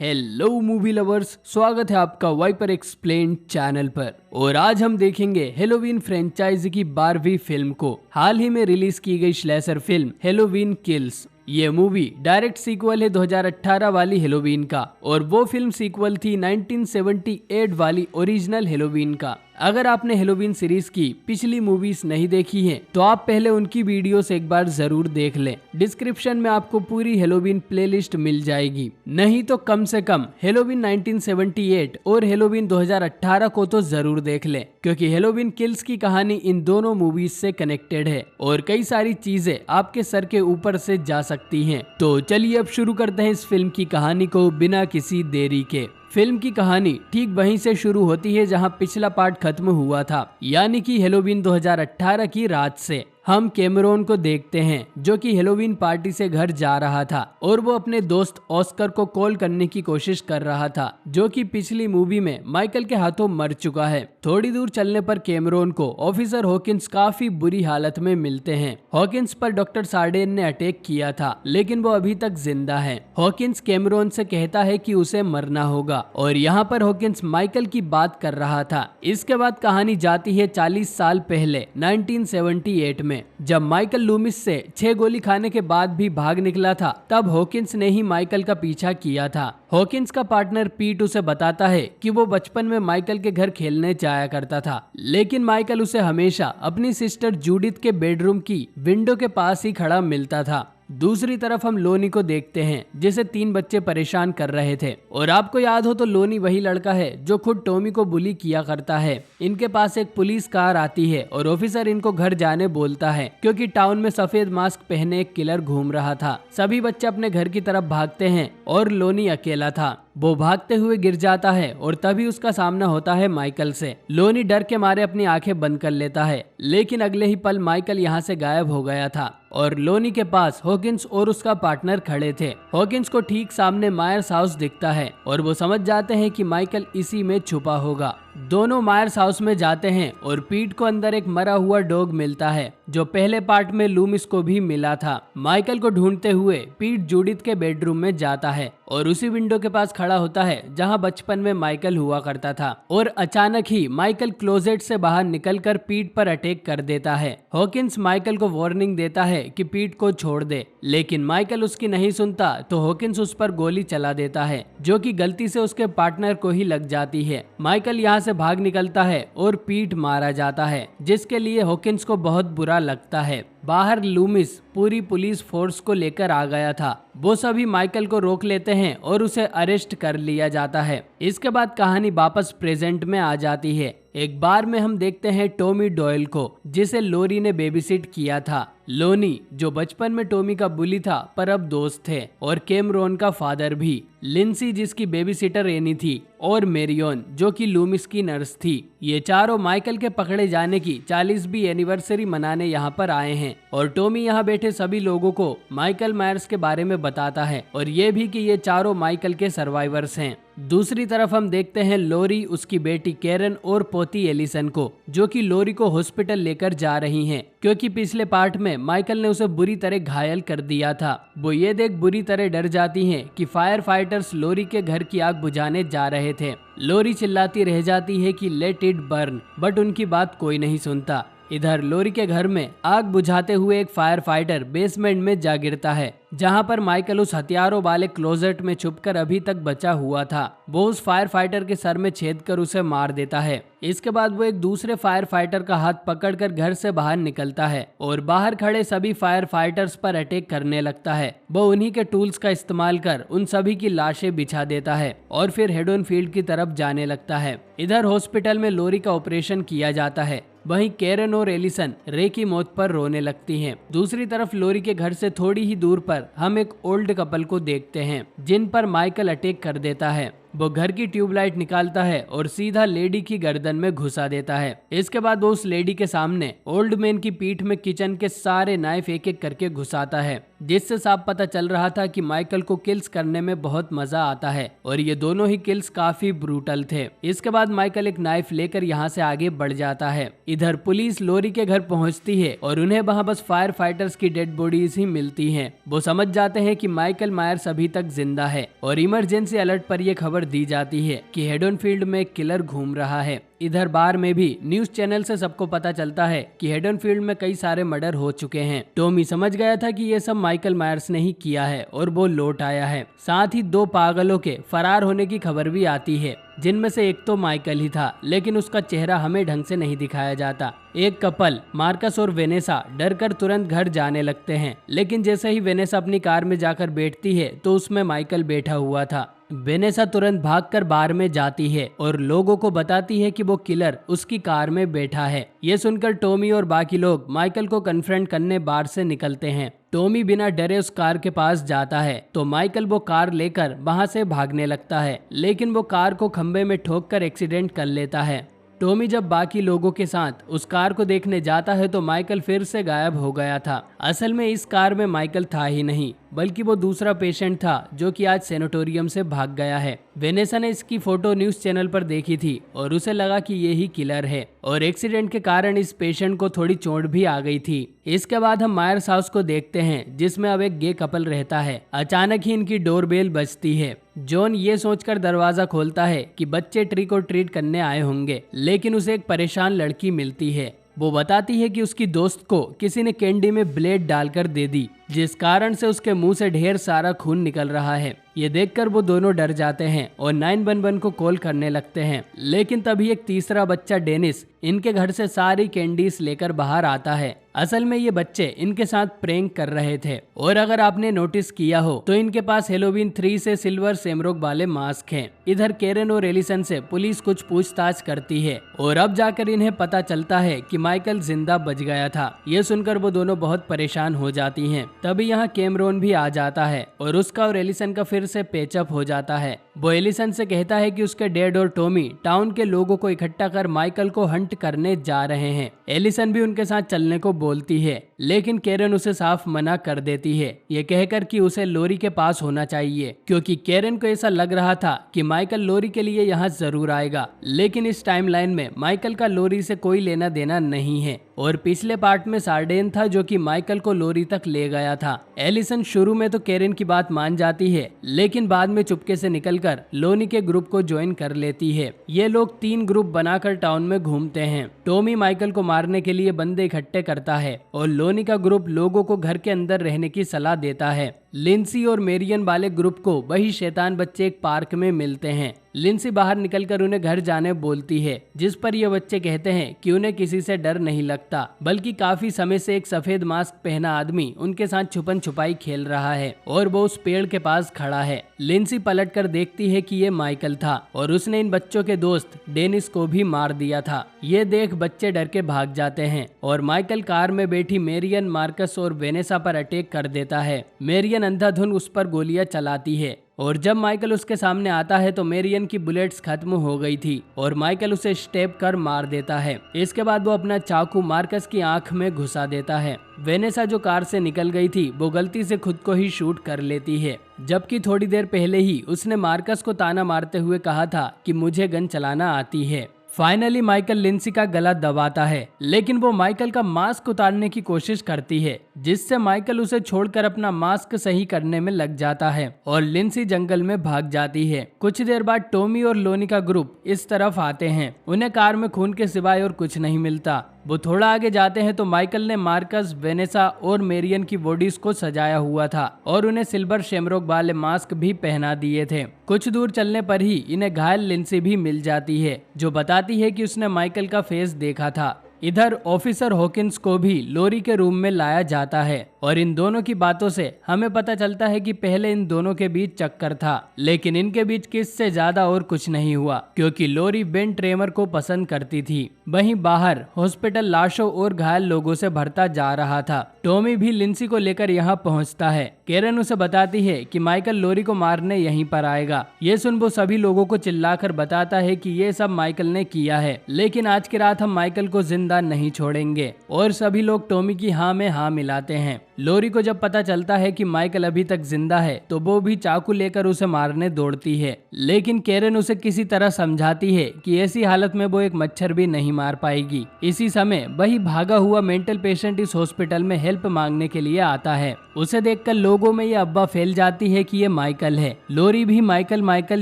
Hello movie lovers, स्वागत है आपका वाइपर एक्सप्लेन चैनल पर। और आज हम देखेंगे हेलोवीन फ्रेंचाइजी की 12वीं फिल्म को। हाल ही में रिलीज की गई स्लैशर फिल्म हेलोवीन किल्स। ये मूवी डायरेक्ट सीक्वल है 2018 वाली हेलोवीन का, और वो फिल्म सीक्वल थी 1978 वाली ओरिजिनल हेलोवीन का। अगर आपने हेलोवीन सीरीज की पिछली मूवीज नहीं देखी हैं, तो आप पहले उनकी वीडियोस एक बार जरूर देख लें। डिस्क्रिप्शन में आपको पूरी हेलोवीन प्लेलिस्ट मिल जाएगी। नहीं तो कम से कम हेलोवीन 1978 और हेलोवीन 2018 को तो जरूर देख लें, क्योंकि हेलोवीन किल्स की कहानी इन दोनों मूवीज से कनेक्टेड है और कई सारी चीजें आपके सर के ऊपर से जा सकती हैं। तो चलिए अब शुरू करते हैं इस फिल्म की कहानी को बिना किसी देरी के। फिल्म की कहानी ठीक वहीं से शुरू होती है जहां पिछला पार्ट खत्म हुआ था, यानी कि हेलोवीन 2018 की रात से। हम कैमरोन को देखते हैं जो कि हेलोवीन पार्टी से घर जा रहा था और वो अपने दोस्त ऑस्कर को कॉल करने की कोशिश कर रहा था, जो कि पिछली मूवी में माइकल के हाथों मर चुका है। थोड़ी दूर चलने पर कैमरोन को ऑफिसर हॉकिंस काफी बुरी हालत में मिलते हैं। हॉकिंस पर डॉक्टर सार्डेन ने अटैक किया था, लेकिन वो अभी तक जिंदा है। हॉकिंस कैमरोन से कहता है कि उसे मरना होगा, और यहाँ पर हॉकिंस माइकल की बात कर रहा था। इसके बाद कहानी जाती है 40 साल पहले 1978 में, जब माइकल लूमिस से 6 गोली खाने के बाद भी भाग निकला था। तब हॉकिंस ने ही माइकल का पीछा किया था। हॉकिंस का पार्टनर पीट उसे बताता है कि वो बचपन में माइकल के घर खेलने जाया करता था, लेकिन माइकल उसे हमेशा अपनी सिस्टर जूडिथ के बेडरूम की विंडो के पास ही खड़ा मिलता था। दूसरी तरफ हम लोनी को देखते हैं, जिसे 3 बच्चे परेशान कर रहे थे। और आपको याद हो तो लोनी वही लड़का है जो खुद टॉमी को बुली किया करता है। इनके पास एक पुलिस कार आती है और ऑफिसर इनको घर जाने बोलता है, क्योंकि टाउन में सफेद मास्क पहने एक किलर घूम रहा था। सभी बच्चे अपने घर की तरफ भागते हैं और लोनी अकेला था। वो भागते हुए गिर जाता है और तभी उसका सामना होता है माइकल से। लोनी डर के मारे अपनी आंखें बंद कर लेता है, लेकिन अगले ही पल माइकल यहाँ से गायब हो गया था और लोनी के पास हॉकिंस और उसका पार्टनर खड़े थे। हॉकिंस को ठीक सामने मायर्स हाउस दिखता है और वो समझ जाते हैं कि माइकल इसी में छुपा होगा। दोनों मायर्स हाउस में जाते हैं और पीट को अंदर एक मरा हुआ डॉग मिलता है, जो पहले पार्ट में लूमिस को भी मिला था। माइकल को ढूंढते हुए पीट जूडिथ के बेडरूम में जाता है और उसी विंडो के पास खड़ा होता है जहां बचपन में माइकल हुआ करता था। और अचानक ही माइकल क्लोजेट से बाहर निकलकर पीट पर अटैक कर देता है। हॉकिंस माइकल को वार्निंग देता है कि पीट को छोड़ दे, लेकिन माइकल उसकी नहीं सुनता, तो हॉकिंस उस पर गोली चला देता है, जो कि गलती से उसके पार्टनर को ही लग जाती है। माइकल यहाँ से भाग निकलता है और पीट मारा जाता है, जिसके लिए हॉकिंस को बहुत बुरा लगता है। बाहर लूमिस पूरी पुलिस फोर्स को लेकर आ गया था। वो सभी माइकल को रोक लेते हैं और उसे अरेस्ट कर लिया जाता है। इसके बाद कहानी वापस प्रेजेंट में आ जाती है। एक बार में हम देखते हैं टॉमी डॉयल को, जिसे लोरी ने बेबीसिट किया था। लोनी जो बचपन में टॉमी का बुली था पर अब दोस्त थे, और कैमरोन का फादर भी, लिंसी जिसकी बेबीसिटर एनी थी, और मेरियन जो कि लूमिस की नर्स थी। ये चारों माइकल के पकड़े जाने की 40वीं एनिवर्सरी मनाने यहाँ पर आए हैं। और टॉमी यहाँ बैठे सभी लोगों को माइकल मायर्स के बारे में बताता है, और ये भी कि ये चारों माइकल के सर्वाइवर्स हैं। दूसरी तरफ हम देखते हैं लोरी, उसकी बेटी कैरन और पोती एलिसन को, जो कि लोरी को हॉस्पिटल लेकर जा रही हैं, क्योंकि पिछले पार्ट में माइकल ने उसे बुरी तरह घायल कर दिया था। वो ये देख बुरी तरह डर जाती हैं कि फायर फाइटर्स लोरी के घर की आग बुझाने जा रहे थे। लोरी चिल्लाती रह जाती है कि लेट इट बर्न, बट उनकी बात कोई नहीं सुनता। इधर लोरी के घर में आग बुझाते हुए एक फायर फाइटर बेसमेंट में जा गिरता है, जहां पर माइकल उस हथियारों वाले क्लोजेट में छुपकर अभी तक बचा हुआ था। वो उस फायर फाइटर के सर में छेद कर उसे मार देता है। इसके बाद वो एक दूसरे फायर फाइटर का हाथ पकड़कर घर से बाहर निकलता है और बाहर खड़े सभी फायर फाइटर्स पर अटैक करने लगता है। वो उन्हीं के टूल्स का इस्तेमाल कर उन सभी की लाशें बिछा देता है और फिर हेडन फील्ड की तरफ जाने लगता है। इधर हॉस्पिटल में लोरी का ऑपरेशन किया जाता है। वहीं कैरन और एलिसन रे की मौत पर रोने लगती हैं। दूसरी तरफ लोरी के घर से थोड़ी ही दूर पर हम एक ओल्ड कपल को देखते हैं, जिन पर माइकल अटैक कर देता है। वो घर की ट्यूबलाइट निकालता है और सीधा लेडी की गर्दन में घुसा देता है। इसके बाद वो उस लेडी के सामने ओल्ड मैन की पीठ में किचन के सारे नाइफ एक एक करके घुसाता है, जिससे साफ पता चल रहा था कि माइकल को किल्स करने में बहुत मजा आता है और ये दोनों ही किल्स काफी ब्रूटल थे। इसके बाद माइकल एक नाइफ लेकर यहाँ से आगे बढ़ जाता है। इधर पुलिस लोरी के घर पहुँचती है और उन्हें वहाँ बस फायर फाइटर्स की डेड बॉडीज ही मिलती हैं। वो समझ जाते हैं कि माइकल मायर्स अभी तक जिंदा है और इमरजेंसी अलर्ट पर यह खबर दी जाती है कि हेडनफील्ड में किलर घूम रहा है। इधर बार में भी न्यूज चैनल से सबको पता चलता है कि हेडनफील्ड में कई सारे मर्डर हो चुके हैं। टॉमी समझ गया था कि ये सब माइकल मायर्स ने ही किया है और वो लौट आया है। साथ ही 2 पागलों के फरार होने की खबर भी आती है, जिनमें से एक तो माइकल ही था, लेकिन उसका चेहरा हमें ढंग से नहीं दिखाया जाता। एक कपल मार्कस और वेनेसा डरकर तुरंत घर जाने लगते हैं, लेकिन जैसे ही वेनेसा अपनी कार में जाकर बैठती है तो उसमें माइकल बैठा हुआ था। वेनेसा तुरंत भागकर बार में जाती है और लोगों को बताती है कि वो किलर उसकी कार में बैठा है। ये सुनकर टॉमी और बाकी लोग माइकल को कन्फ्रंट करने बार से निकलते हैं। टॉमी बिना डरे उस कार के पास जाता है तो माइकल वो कार लेकर वहां से भागने लगता है, लेकिन वो कार को खंबे में ठोककर एक्सीडेंट कर लेता है। टॉमी जब बाकी लोगों के साथ उस कार को देखने जाता है तो माइकल फिर से गायब हो गया था। असल में इस कार में माइकल था ही नहीं, बल्कि वो दूसरा पेशेंट था जो कि आज सैनिटोरियम से भाग गया है। वेनेसा ने इसकी फोटो न्यूज चैनल पर देखी थी और उसे लगा कि ये ही किलर है और एक्सीडेंट के कारण इस पेशेंट को थोड़ी चोट भी आ गई थी। इसके बाद हम मायर्स हाउस को देखते हैं, जिसमें अब एक गे कपल रहता है। अचानक ही इनकी डोरबेल बजती है। जॉन ये सोचकर दरवाजा खोलता है कि बच्चे ट्रिक और ट्रीट करने आए होंगे, लेकिन उसे एक परेशान लड़की मिलती है। वो बताती है कि उसकी दोस्त को किसी ने कैंडी में ब्लेड डालकर दे दी, जिस कारण से उसके मुंह से ढेर सारा खून निकल रहा है। ये देखकर वो दोनों डर जाते हैं और 911 को कॉल करने लगते हैं, लेकिन तभी एक तीसरा बच्चा डेनिस इनके घर से सारी कैंडीज लेकर बाहर आता है। असल में ये बच्चे इनके साथ प्रैंक कर रहे थे और अगर आपने नोटिस किया हो तो इनके पास हेलोवीन 3 से सिल्वर शेमरॉक वाले मास्क हैं। इधर केरन और एलिसन से पुलिस कुछ पूछताछ करती है और अब जाकर इन्हें पता चलता है कि माइकल जिंदा बच गया था। ये सुनकर वो दोनों बहुत परेशान हो जाती हैं। तभी यहाँ कैमरोन भी आ जाता है और उसका और एलिसन का फिर से पेचअप हो जाता है। वो एलिसन से कहता है कि उसके डैड और टॉमी टाउन के लोगों को इकट्ठा कर माइकल को हंट करने जा रहे हैं। एलिसन भी उनके साथ चलने को बोलती है, लेकिन केरन उसे साफ मना कर देती है, ये कहकर कि उसे लोरी के पास होना चाहिए, क्योंकि केरन को ऐसा लग रहा था कि माइकल लोरी के लिए यहाँ जरूर आएगा। लेकिन इस टाइमलाइन में माइकल का लोरी से कोई लेना देना नहीं है और पिछले पार्ट में सार्डेन था जो कि माइकल को लोरी तक ले गया था। एलिसन शुरू में तो केरन की बात मान जाती है, लेकिन बाद में चुपके से निकलकर लोनी के ग्रुप को ज्वाइन कर लेती है। ये लोग 3 ग्रुप बनाकर टाउन में घूमते हैं। टॉमी माइकल को मारने के लिए बंदे इकट्ठे करता है और लोनी का ग्रुप लोगों को घर के अंदर रहने की सलाह देता है। लिंसी और मेरियन वाले ग्रुप को वही शैतान बच्चे एक पार्क में मिलते हैं। लिंसी बाहर निकलकर उन्हें घर जाने बोलती है, जिस पर ये बच्चे कहते हैं कि उन्हें किसी से डर नहीं लगता, बल्कि काफी समय से एक सफेद मास्क पहना आदमी उनके साथ छुपन छुपाई खेल रहा है और वो उस पेड़ के पास खड़ा है। लिंसी पलटकर देखती है कि ये माइकल था और उसने इन बच्चों के दोस्त डेनिस को भी मार दिया था। ये देख बच्चे डर के भाग जाते हैं और माइकल कार में बैठी मेरियन, मार्कस और वेनेसा पर अटैक कर देता है। मेरियन अंधाधुन उस पर गोलियां चलाती है और जब माइकल उसके सामने आता है तो मेरियन की बुलेट्स खत्म हो गई थी और माइकल उसे स्टेप कर मार देता है। इसके बाद वो अपना चाकू मार्कस की आंख में घुसा देता है। वेनेसा जो कार से निकल गई थी वो गलती से खुद को ही शूट कर लेती है, जबकि थोड़ी देर पहले ही उसने मार्कस को ताना मारते हुए कहा था कि मुझे गन चलाना आती है। फाइनली माइकल लिंसी का गला दबाता है, लेकिन वो माइकल का मास्क उतारने की कोशिश करती है, जिससे माइकल उसे छोड़कर अपना मास्क सही करने में लग जाता है और लिंसी जंगल में भाग जाती है। कुछ देर बाद टॉमी और लोनी का ग्रुप इस तरफ आते हैं। उन्हें कार में खून के सिवाय और कुछ नहीं मिलता। वो थोड़ा आगे जाते हैं तो माइकल ने मार्कस, वेनेसा और मेरियन की बॉडीज को सजाया हुआ था और उन्हें सिल्वर शेमरॉक वाले मास्क भी पहना दिए थे। कुछ दूर चलने पर ही इन्हें घायल लिंसी भी मिल जाती है, जो बताती है कि उसने माइकल का फेस देखा था। इधर ऑफिसर हॉकिंस को भी लोरी के रूम में लाया जाता है और इन दोनों की बातों से हमें पता चलता है कि पहले इन दोनों के बीच चक्कर था, लेकिन इनके बीच किस से ज्यादा और कुछ नहीं हुआ क्योंकि लोरी बेन ट्रेमर को पसंद करती थी। वहीं बाहर हॉस्पिटल लाशों और घायल लोगों से भरता जा रहा था। टॉमी भी लिंसी को लेकर यहाँ पहुँचता है। केरन उसे बताती है कि माइकल लोरी को मारने यहीं पर आएगा। ये सुन वो सभी लोगों को चिल्लाकर बताता है कि ये सब माइकल ने किया है, लेकिन आज की रात हम माइकल को जिंदा नहीं छोड़ेंगे। और सभी लोग टॉमी की हाँ में हाँ मिलाते हैं। लोरी को जब पता चलता है कि माइकल अभी तक जिंदा है तो वो भी चाकू लेकर उसे मारने दौड़ती है, लेकिन केरन उसे किसी तरह समझाती है कि ऐसी हालत में वो एक मच्छर भी नहीं मार पाएगी। इसी समय वही भागा हुआ मेंटल पेशेंट इस हॉस्पिटल में हेल्प मांगने के लिए आता है। उसे देखकर लोगों में ये अफवाह फैल जाती है कि ये माइकल है। लोरी भी माइकल माइकल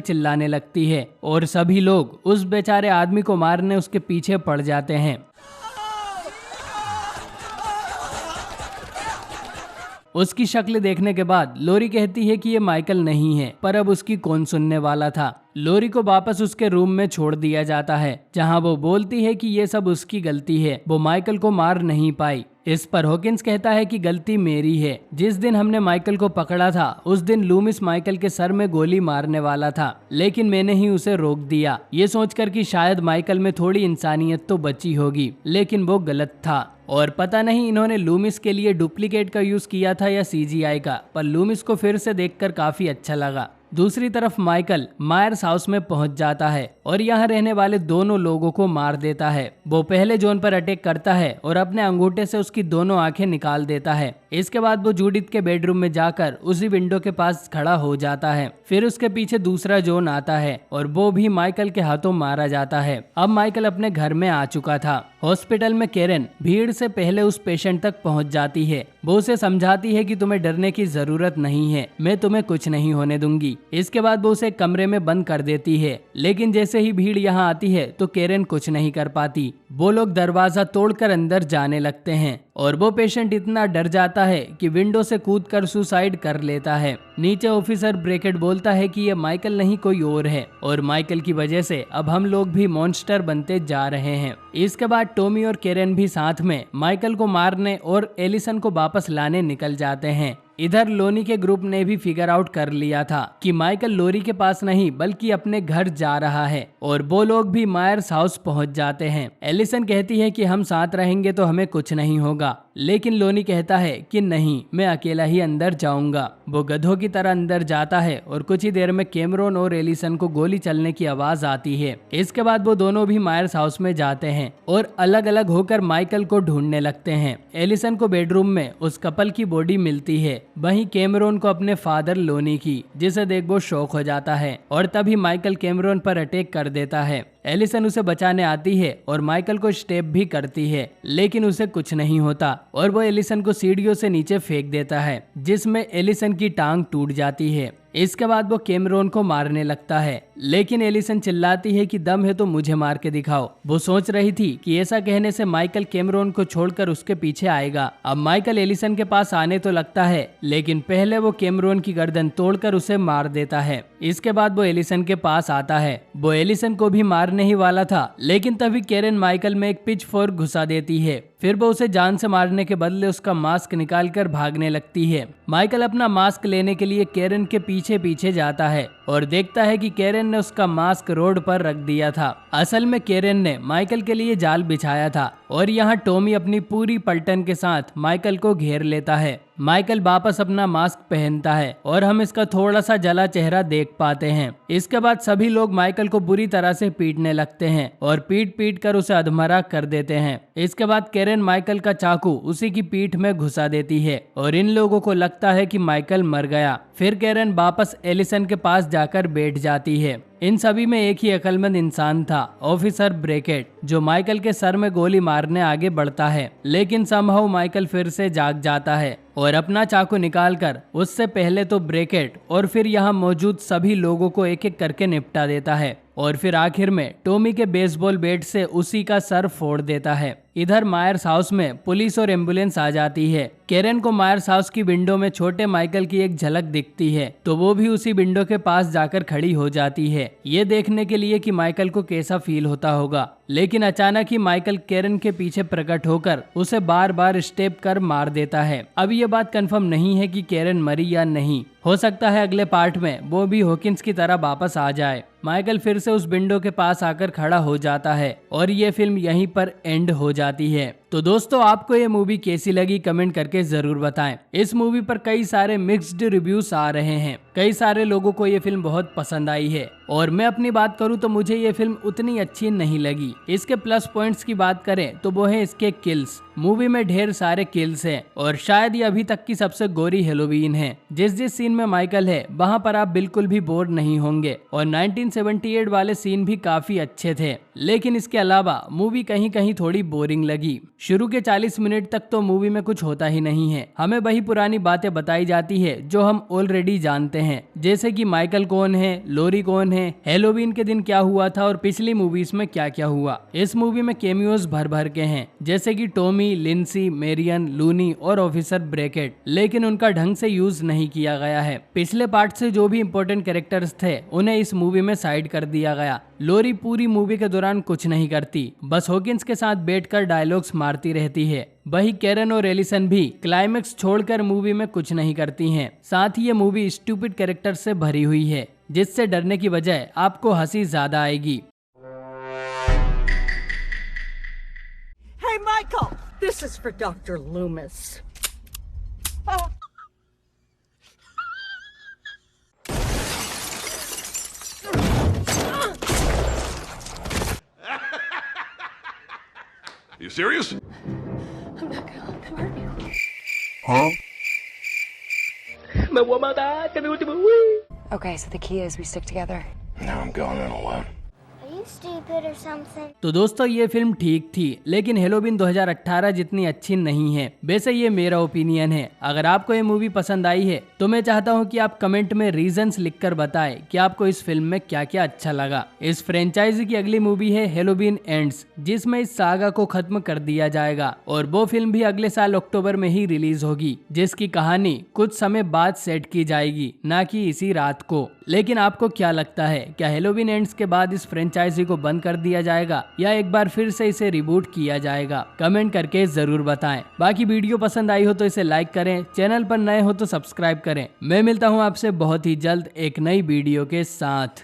चिल्लाने लगती है और सभी लोग उस बेचारे आदमी को मारने उसके पीछे पड़ जाते हैं। उसकी शक्ल देखने के बाद लोरी कहती है कि ये माइकल नहीं है, पर अब उसकी कौन सुनने वाला था। लोरी को वापस उसके रूम में छोड़ दिया जाता है, जहां वो बोलती है कि ये सब उसकी गलती है, वो माइकल को मार नहीं पाई। इस पर हॉकिंस कहता है कि गलती मेरी है। जिस दिन हमने माइकल को पकड़ा था उस दिन लूमिस माइकल के सर में गोली मारने वाला था, लेकिन मैंने ही उसे रोक दिया, ये सोचकर कि शायद माइकल में थोड़ी इंसानियत तो बची होगी, लेकिन वो गलत था। और पता नहीं इन्होंने लूमिस के लिए डुप्लीकेट का यूज किया था या सीजीआई का, पर लूमिस को फिर से देखकर काफी अच्छा लगा। दूसरी तरफ माइकल मायर्स हाउस में पहुंच जाता है और यहाँ रहने वाले दोनों लोगों को मार देता है। वो पहले जॉन पर अटैक करता है और अपने अंगूठे से उसकी दोनों आंखें निकाल देता है। इसके बाद वो जूडिथ के बेडरूम में जाकर उसी विंडो के पास खड़ा हो जाता है। फिर उसके पीछे दूसरा जॉन आता है और वो भी माइकल के हाथों मारा जाता है। अब माइकल अपने घर में आ चुका था। हॉस्पिटल में केरन भीड़ से पहले उस पेशेंट तक पहुंच जाती है। वो उसे समझाती है कि तुम्हें डरने की जरूरत नहीं है, मैं तुम्हें कुछ नहीं होने दूंगी। इसके बाद वो उसे कमरे में बंद कर देती है, लेकिन जैसे ही भीड़ यहाँ आती है तो केरन कुछ नहीं कर पाती। वो लोग दरवाजा तोड़कर अंदर जाने लगते हैं और वो पेशेंट इतना डर जाता है कि विंडो से कूदकर सुसाइड कर लेता है। नीचे ऑफिसर ब्रैकेट बोलता है कि ये माइकल नहीं कोई और है और माइकल की वजह से अब हम लोग भी मॉन्स्टर बनते जा रहे हैं। इसके बाद टॉमी और केरन भी साथ में माइकल को मारने और एलिसन को वापस लाने निकल जाते हैं। इधर लोनी के ग्रुप ने भी फिगर आउट कर लिया था कि माइकल लोरी के पास नहीं बल्कि अपने घर जा रहा है और वो लोग भी मायर्स हाउस पहुंच जाते हैं। एलिसन कहती है कि हम साथ रहेंगे तो हमें कुछ नहीं होगा, लेकिन लोनी कहता है कि नहीं, मैं अकेला ही अंदर जाऊंगा। वो गधों की तरह अंदर जाता है और कुछ ही देर में कैमरॉन और एलिसन को गोली चलने की आवाज आती है। इसके बाद वो दोनों भी मायर्स हाउस में जाते हैं और अलग अलग होकर माइकल को ढूंढने लगते हैं। एलिसन को बेडरूम में उस कपल की बॉडी मिलती है, वहीं कैमरॉन को अपने फादर लोनी की, जिसे देख वो शॉक हो जाता है और तभी माइकल कैमरॉन पर अटैक कर देता है। एलिसन उसे बचाने आती है और माइकल को स्टेप भी करती है, लेकिन उसे कुछ नहीं होता और वो एलिसन को सीढ़ियों से नीचे फेंक देता है, जिसमें एलिसन की टांग टूट जाती है। इसके बाद वो कैमरॉन को मारने लगता है, लेकिन एलिसन चिल्लाती है कि दम है तो मुझे मार के दिखाओ। वो सोच रही थी कि ऐसा कहने से माइकल कैमरॉन को छोड़कर उसके पीछे आएगा। अब माइकल एलिसन के पास आने तो लगता है, लेकिन पहले वो कैमरॉन की गर्दन तोड़कर उसे मार देता है। इसके बाद वो एलिसन के पास आता है। वो एलिसन को भी मारने ही वाला था, लेकिन तभी केरन माइकल में एक पिच फोर्क घुसा देती है। फिर वो उसे जान से मारने के बदले उसका मास्क निकालकर भागने लगती है। माइकल अपना मास्क लेने के लिए केरन के पीछे पीछे जाता है और देखता है कि केरन ने उसका मास्क रोड पर रख दिया था। असल में केरन ने माइकल के लिए जाल बिछाया था और यहाँ टॉमी अपनी पूरी पलटन के साथ माइकल को घेर लेता है। माइकल वापस अपना मास्क पहनता है और हम इसका थोड़ा सा जला चेहरा देख पाते हैं। इसके बाद सभी लोग माइकल को बुरी तरह से पीटने लगते हैं और पीट पीट कर उसे अधमरा कर देते हैं। इसके बाद केरन माइकल का चाकू उसी की पीठ में घुसा देती है और इन लोगों को लगता है कि माइकल मर गया। फिर केरन वापस एलिसन के पास जाकर बैठ जाती है। इन सभी में एक ही अक्लमंद इंसान था, ऑफिसर ब्रैकेट, जो माइकल के सर में गोली मारने आगे बढ़ता है, लेकिन समहाउ माइकल फिर से जाग जाता है और अपना चाकू निकालकर उससे पहले तो ब्रैकेट और फिर यहाँ मौजूद सभी लोगों को एक एक करके निपटा देता है और फिर आखिर में टॉमी के बेसबॉल बैट से उसी का सर फोड़ देता है। इधर मायर्स हाउस में पुलिस और एम्बुलेंस आ जाती है। केरन को मायर्स हाउस की विंडो में छोटे माइकल की एक झलक दिखती है, तो वो भी उसी विंडो के पास जाकर खड़ी हो जाती है, ये देखने के लिए कि माइकल को कैसा फील होता होगा। लेकिन अचानक ही माइकल केरन के पीछे प्रकट होकर उसे बार बार स्टेप कर मार देता है। अब ये बात कंफर्म नहीं है कि केरन मरी या नहीं, हो सकता है अगले पार्ट में वो भी हॉकिंस की तरह वापस आ जाए। माइकल फिर से उस विंडो के पास आकर खड़ा हो जाता है और ये फिल्म यहीं पर एंड हो जाती है। तो दोस्तों, आपको ये मूवी कैसी लगी कमेंट करके जरूर बताएं। इस मूवी पर कई सारे मिक्स्ड रिव्यूज आ रहे हैं, कई सारे लोगों को ये फिल्म बहुत पसंद आई है और मैं अपनी बात करूं तो मुझे ये फिल्म उतनी अच्छी नहीं लगी। इसके प्लस पॉइंट्स की बात करें तो वो है इसके किल्स। मूवी में ढेर सारे किल्स हैं और शायद ये अभी तक की सबसे गोरी हेलोवीन है। जिस जिस सीन में माइकल है वहाँ पर आप बिल्कुल भी बोर नहीं होंगे और 1978 वाले सीन भी काफी अच्छे थे। लेकिन इसके अलावा मूवी कहीं कहीं थोड़ी बोरिंग लगी। शुरू के 40 मिनट तक तो मूवी में कुछ होता ही नहीं है, हमें वही पुरानी बातें बताई जाती है जो हम ऑलरेडी जानते हैं, जैसे कि माइकल कौन है, लोरी कौन है, हेलोवीन के दिन क्या हुआ था और पिछली मूवीज में क्या क्या हुआ। इस मूवी में कैमियोज भर भर के हैं, जैसे कि टॉमी, लिंसी, मेरियन, लूनी और ऑफिसर ब्रैकेट, लेकिन उनका ढंग से यूज नहीं किया गया है। पिछले पार्ट से जो भी इम्पोर्टेंट कैरेक्टर्स थे उन्हें इस मूवी में साइड कर दिया गया। लोरी पूरी मूवी के दौरान कुछ नहीं करती, बस हॉकिंस के साथ बैठकर डायलॉग्स मारती रहती है। वही कैरन और एलिसन भी क्लाइमेक्स छोड़कर मूवी में कुछ नहीं करती हैं। साथ ही ये मूवी स्टूपिड कैरेक्टर से भरी हुई है, जिससे डरने की बजाय आपको हंसी ज्यादा आएगी। Hey Michael, this is for Dr. Loomis. Oh. You serious? I'm not gonna let them hurt you. Huh? Okay, so the key is we stick together. Now I'm going in alone. Are you stupid or something? तो दोस्तों, ये film ठीक थी, लेकिन Halloween 2018 जितनी अच्छी नहीं है। वैसे ये मेरा ओपिनियन है। अगर आपको ये मूवी पसंद आई है तो मैं चाहता हूँ कि आप कमेंट में रीजंस लिखकर बताएं कि आपको इस फिल्म में क्या क्या अच्छा लगा। इस फ्रेंचाइजी की अगली मूवी है हेलोवीन एंड्स, जिसमें इस सागा को खत्म कर दिया जाएगा और वो फिल्म भी अगले साल अक्टूबर में ही रिलीज होगी, जिसकी कहानी कुछ समय बाद सेट की जाएगी, ना कि इसी रात को। लेकिन आपको क्या लगता है, क्या हेलोवीन एंड्स के बाद इस फ्रेंचाइजी को बंद कर दिया जाएगा या एक बार फिर से इसे रिबूट किया जाएगा? कमेंट करके जरूर बताएं। बाकी वीडियो पसंद आई हो तो इसे लाइक करें, चैनल पर नए हो तो सब्सक्राइब करें। मैं मिलता हूं आपसे बहुत ही जल्द एक नई वीडियो के साथ।